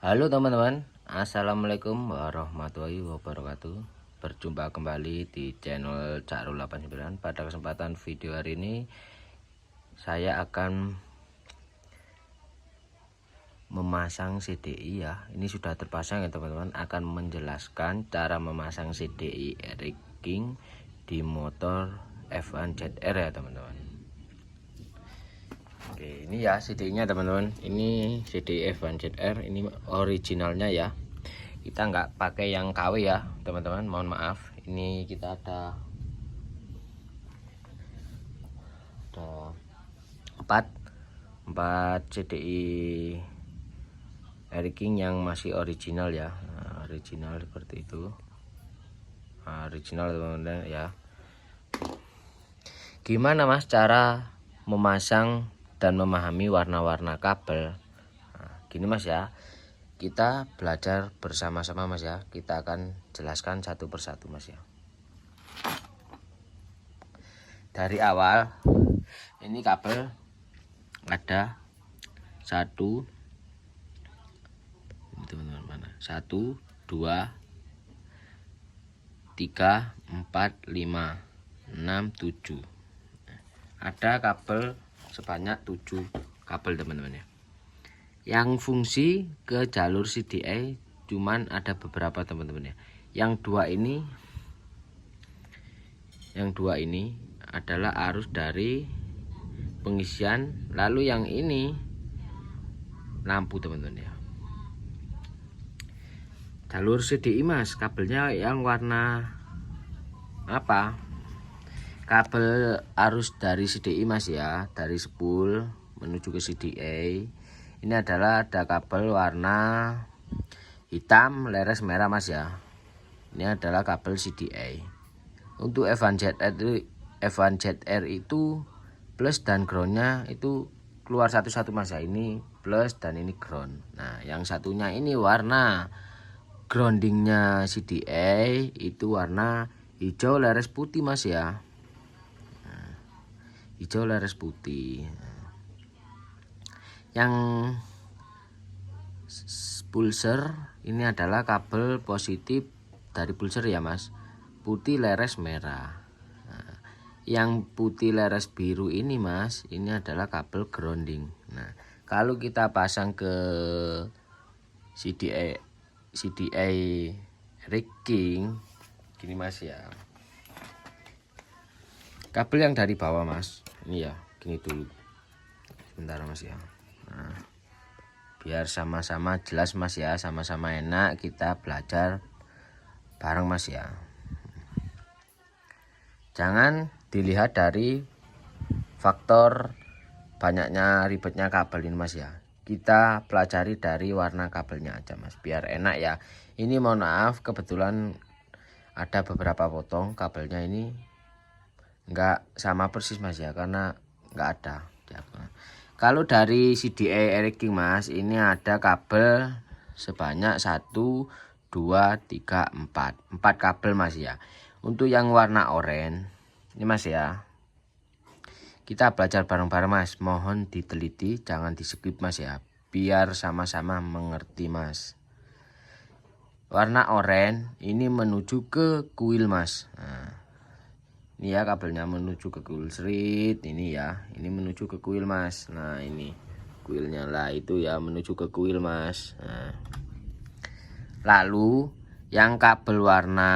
Halo teman-teman, assalamualaikum warahmatullahi wabarakatuh. Berjumpa kembali di channel Cakro 89. Pada kesempatan video hari ini saya akan memasang CDI ya. Ini sudah terpasang ya teman-teman. Akan menjelaskan cara memasang CDI Eric King di motor F1 ZR ya teman-teman. Oke, ini ya CDI-nya teman-teman. Ini CDI F1 ZR, ini originalnya ya. Kita nggak pakai yang KW ya teman-teman, mohon maaf. Ini kita ada 4 CDI Eric King yang masih original ya. Original seperti itu, original teman-teman ya. Gimana mas cara memasang dan memahami warna-warna kabel? Gini mas ya, kita belajar bersama-sama mas ya. Kita akan jelaskan satu persatu mas ya. Dari awal, ini kabel ada 1, teman-teman mana? 1, 2, 3, 4, 5, 6, 7. Ada kabel sebanyak 7 kabel teman-teman ya. Yang fungsi ke jalur CDI cuman ada beberapa teman-teman ya. Yang dua ini adalah arus dari pengisian, lalu yang ini lampu teman-teman ya. Jalur CDI mas, kabelnya yang warna apa? Kabel arus dari CDI mas ya, dari spool menuju ke CDI. Ini adalah ada kabel warna hitam leres merah mas ya. Ini adalah kabel CDI. Untuk F1ZR itu plus dan groundnya itu keluar satu-satu mas ya. Ini plus dan ini ground. Nah yang satunya ini warna groundingnya CDI itu warna hijau leres putih mas ya. Nah, hijau leres putih. Yang pulser ini adalah kabel positif dari pulser ya mas, putih leres merah. Nah, yang putih leres biru ini mas, ini adalah kabel grounding. Nah kalau kita pasang ke CDI Eric King gini mas ya, kabel yang dari bawah mas, ini ya gini dulu sebentar mas ya. Nah, biar sama-sama jelas mas ya, sama-sama enak kita belajar bareng mas ya. Jangan dilihat dari faktor banyaknya ribetnya kabel ini mas ya. Kita pelajari dari warna kabelnya aja mas, biar enak ya. Ini mohon maaf kebetulan ada beberapa potong kabelnya, ini enggak sama persis mas ya, karena enggak ada ya. Kalau dari CDI Eric King mas, ini ada kabel sebanyak 1, 2, 3, 4 kabel mas ya. Untuk yang warna oranye ini mas ya, kita belajar bareng-bareng mas. Mohon diteliti, jangan di skip mas ya, biar sama-sama mengerti mas. Warna oranye ini menuju ke kuil mas. Nah, ini ya kabelnya menuju ke kuil street ini ya, ini menuju ke kuil mas. Nah ini kuilnya lah, itu ya menuju ke kuil mas. Nah, lalu yang kabel warna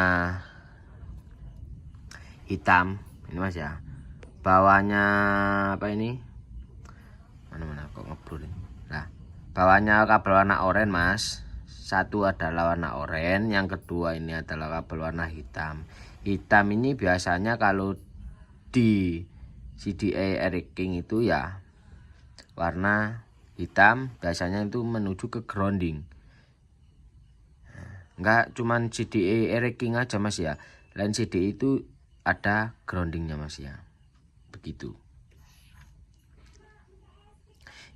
hitam ini mas ya, bawahnya apa ini, mana kok ngeblur ini. Nah bawahnya kabel warna oranye mas, satu adalah warna oranye, yang kedua ini adalah kabel warna hitam. Hitam ini biasanya kalau di CDI Eric King itu ya warna hitam, biasanya itu menuju ke grounding. Enggak cuman CDI Eric King aja mas ya, lain CDI itu ada groundingnya mas ya, begitu.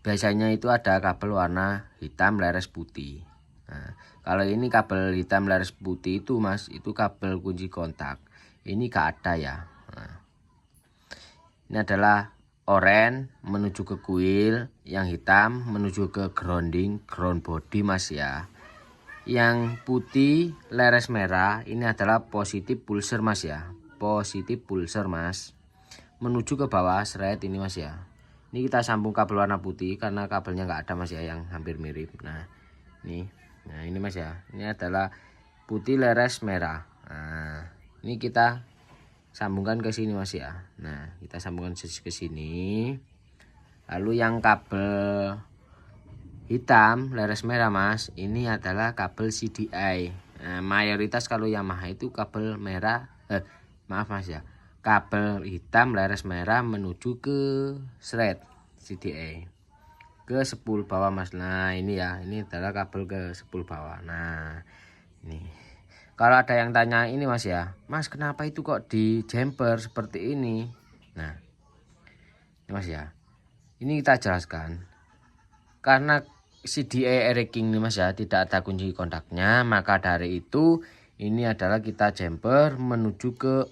Biasanya itu ada kabel warna hitam leres putih. Nah, kalau ini kabel hitam leres putih itu mas, itu kabel kunci kontak. Ini gak ada ya. Nah, ini adalah oranye menuju ke kuil, yang hitam menuju ke grounding, ground body mas ya. Yang putih leres merah ini adalah positif pulsar mas ya, positif pulsar mas, menuju ke bawah seret ini mas ya. Ini kita sambung kabel warna putih karena kabelnya nggak ada mas ya, yang hampir mirip. Nah ini mas ya, ini adalah putih leres merah. Nah ini kita sambungkan ke sini mas ya. Nah kita sambungkan ke sini. Lalu yang kabel hitam leres merah mas, ini adalah kabel CDI. Nah, mayoritas kalau Yamaha itu kabel merah, maaf mas ya, kabel hitam leres merah menuju ke thread CDI ke spool bawah mas. Nah ini ya, ini adalah kabel ke spool bawah. Nah ini kalau ada yang tanya ini mas ya, mas kenapa itu kok di jumper seperti ini? Nah ini mas ya, ini kita jelaskan karena CDI King ini mas ya tidak ada kunci kontaknya, maka dari itu ini adalah kita jumper menuju ke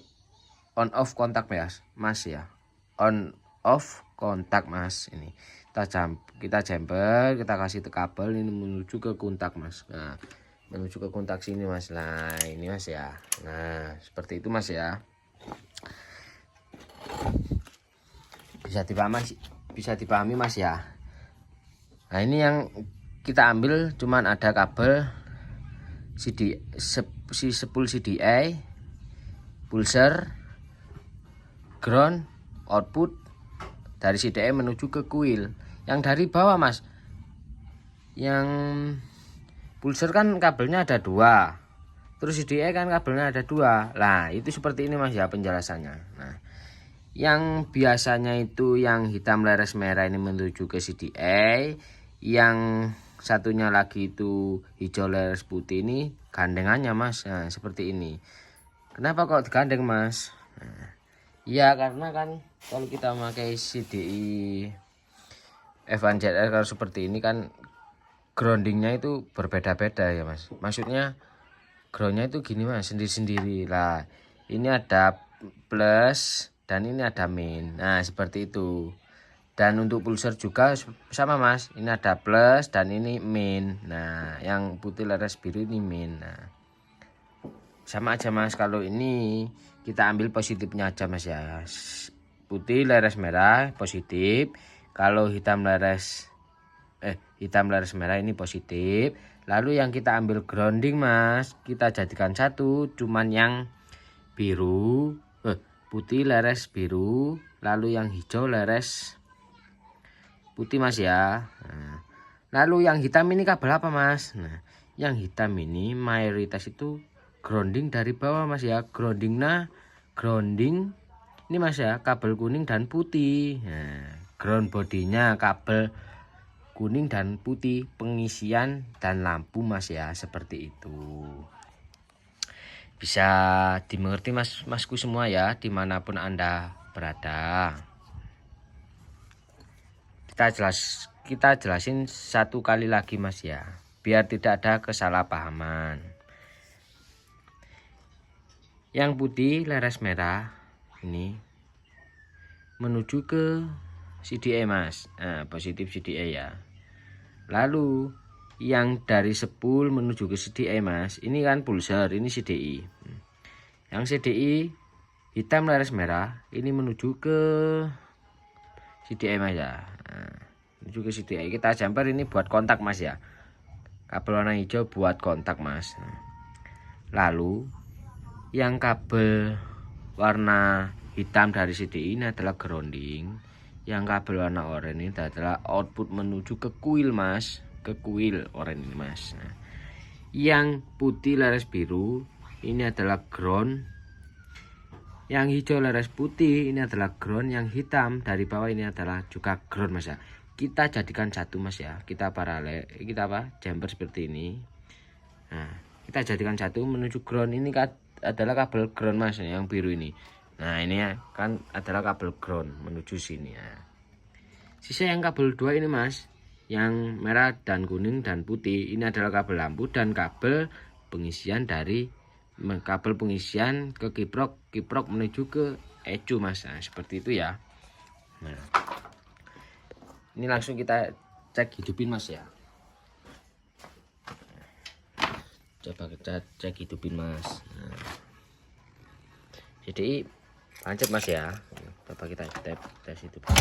on off kontak mas ya, on off kontak mas. Ini kita jumper, kita kasih kabel ini menuju ke kontak mas. Nah menuju ke kontak sini mas. Nah ini mas ya, nah seperti itu mas ya, bisa dipahami mas ya. Nah ini yang kita ambil cuman ada kabel spool CDI, pulsar, ground, output dari CDI menuju ke kuil. Yang dari bawah mas, yang pulsar kan kabelnya ada 2, terus CDI kan kabelnya ada 2. Nah itu seperti ini mas ya penjelasannya. Nah yang biasanya itu yang hitam leres merah ini menuju ke CDI, yang satunya lagi itu hijau leres putih ini gandengannya mas. Nah seperti ini. Kenapa kok digandeng mas? Nah, ya karena kan kalau kita memakai CDI F1ZR kalau seperti ini kan groundingnya itu berbeda-beda ya mas. Maksudnya groundnya itu gini mas, sendiri-sendiri lah. Ini ada plus dan ini ada min. Nah seperti itu. Dan untuk pulsar juga sama mas, ini ada plus dan ini min. Nah yang putih leres biru ini min. Nah sama aja mas, kalau ini kita ambil positifnya aja mas ya. Putih leres merah positif, kalau hitam leres merah ini positif. Lalu yang kita ambil grounding mas, kita jadikan satu, cuman yang biru putih leres biru, lalu yang hijau leres putih mas ya. Nah, lalu yang hitam ini kabel apa mas? Nah yang hitam ini mayoritas itu grounding dari bawah mas ya. Grounding ini mas ya, kabel kuning dan putih. Nah, ground bodinya kabel kuning dan putih, pengisian dan lampu mas ya, seperti itu. Bisa dimengerti masku semua ya, dimanapun anda berada. Kita jelasin satu kali lagi mas ya, biar tidak ada kesalahpahaman. Yang putih leres merah ini menuju ke CDI mas. Nah, positif CDI ya. Lalu yang dari spool menuju ke CDI mas, ini kan pulsar, ini CDI. Yang CDI hitam leres merah ini menuju ke CDI mas ya. Nah, menuju ke CDI. Kita jumper ini buat kontak mas ya. Kabel warna hijau buat kontak mas. Nah, lalu yang kabel warna hitam dari CDI ini adalah grounding. Yang kabel warna oranye ini adalah output menuju ke kuil mas, ke kuil oranye ini mas. Nah, yang putih leres biru ini adalah ground. Yang hijau leres putih ini adalah ground. Yang hitam dari bawah ini adalah juga ground mas ya. Kita jadikan satu mas ya, kita paralel, kita jumper seperti ini. Nah kita jadikan satu menuju ground. Ini adalah kabel ground mas yang biru ini. Nah ini ya kan adalah kabel ground menuju sini ya. Sisa yang kabel 2 ini mas, yang merah dan kuning dan putih, ini adalah kabel lampu dan kabel pengisian dari kabel pengisian ke kiprok menuju ke ECU mas. Nah seperti itu ya. Nah, ini langsung kita cek hidupin mas ya. Coba kita cek hidupin mas. Nah, jadi pancet mas ya. Coba kita tes hidupin.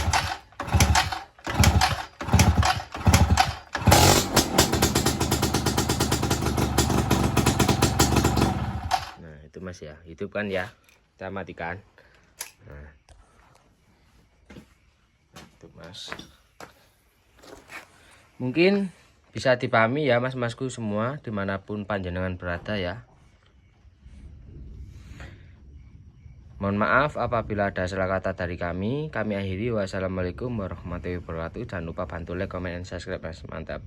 Nah itu mas ya, hidupkan ya. Kita matikan. Nah itu mas, mungkin bisa dipahami ya mas-masku semua dimanapun panjenengan berada ya. Mohon maaf apabila ada salah kata dari kami akhiri. Wassalamualaikum warahmatullahi wabarakatuh. Jangan lupa bantu like, comment, dan subscribe mas. Mantap.